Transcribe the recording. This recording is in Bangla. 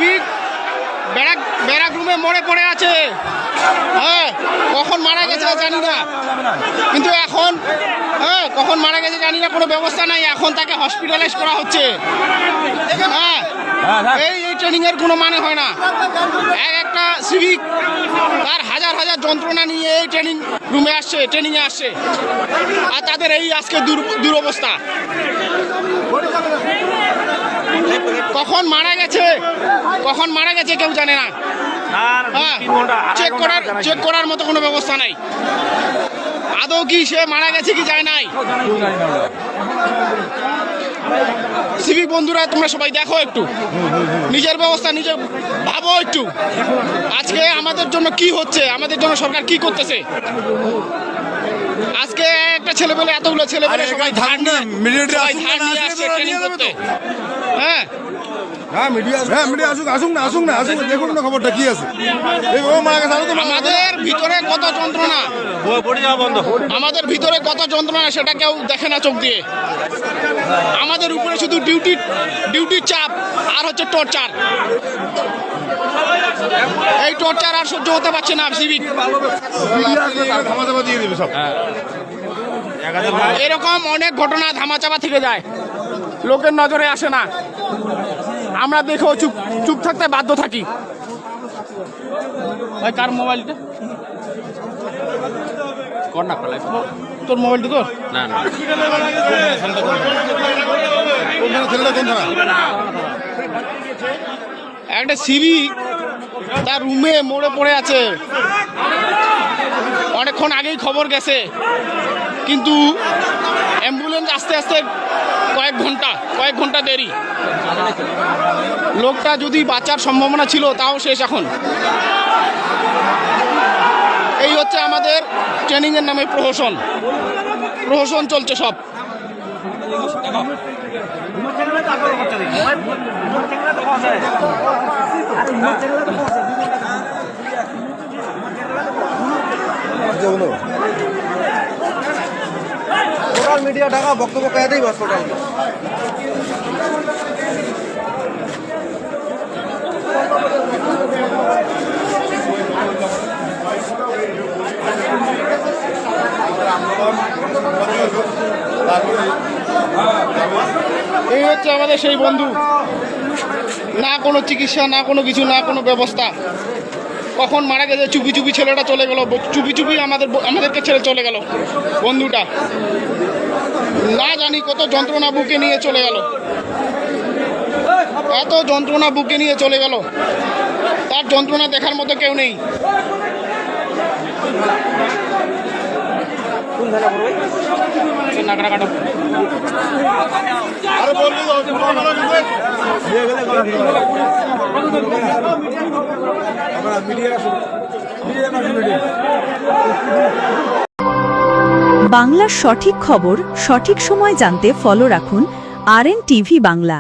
সিভিক ব্যারাক রুমে মরে পড়ে আছে। হ্যাঁ, কখন মারা গেছে জানি না, কিন্তু এখন কখন মারা গেছে জানি না, কোনো ব্যবস্থা নাই। এখন তাকে হসপিটালাইজ করা হচ্ছে। হ্যাঁ, এই ট্রেনিং এর কোনো মানে হয় না। একটা সিভিক তার হাজার হাজার যন্ত্রণা নিয়ে এই ট্রেনিং রুমে আসছে, ট্রেনিংয়ে আসছে, আর তাদের এই আজকে দুরবস্থা। কখন মারা গেছে কেউ জানে না। চেক করার মতো কোনো ব্যবস্থা নাই। আদৌ কি সে মারা গেছে কি যায় নাই। সিভিক বন্ধুরা, তোমরা সবাই দেখো, একটু নিজের ব্যবস্থা নিজে ভাবো একটু। আজকে আমাদের জন্য কি হচ্ছে, আমাদের জন্য সরকার কি করতেছে। আজকে একটা ছেলেবেলে, এতগুলো ছেলেবেলে সবাই ধার নিয়ে আসছে ট্রেনিং করতে। হ্যাঁ, দেখুন না খবরটা কি আছে। আমাদের ভিতরে কত যন্ত্রণা, সেটা কেউ দেখে না চোখ দিয়ে। আমাদের উপরে শুধু ডিউটির চাপ আর হচ্ছে টর্চার। এই টর্চার আর সহ্য হতে পারছে না সিভিক। এরকম অনেক ঘটনা ধামাচাপা থেকে যায়, লোকের নজরে আসে না। আমরা দেখেও চুপ থাকতে বাধ্য থাকি। ভাই, কার মোবাইলটা? তোর মোবাইলটা তোর? না, একটা সিভিক তার রুমে মরে পড়ে আছে। অনেকক্ষণ আগেই খবর গেছে, কিন্তু অ্যাম্বুলেন্স আস্তে আস্তে কয়েক ঘন্টা দেরি। লোকটা যদি বাঁচার সম্ভাবনা ছিল, তাও শেষ এখন। এই হচ্ছে আমাদের ট্রেনিংয়ের নামে প্রহসন চলছে সব। সোশ্যাল মিডিয়া ঢাকা বক্তব্য কায়দাই বাস টোটাল। এই হচ্ছে আমাদের সেই বন্ধু। না কোনো চিকিৎসা, না কোনো কিছু, না কোনো ব্যবস্থা। কখন মারা গেছে, চুপি ছেলেটা চলে গেল, চুপি আমাদেরকে ছেড়ে চলে গেল বন্ধুটা। না জানি কত যন্ত্রণা বুকে নিয়ে চলে গেল, এত যন্ত্রণা বুকে নিয়ে চলে গেল। তার যন্ত্রণা দেখার মতো কেউ নেই। বাংলার সঠিক খবর সঠিক সময় জানতে ফলো রাখুন RN TV বাংলা।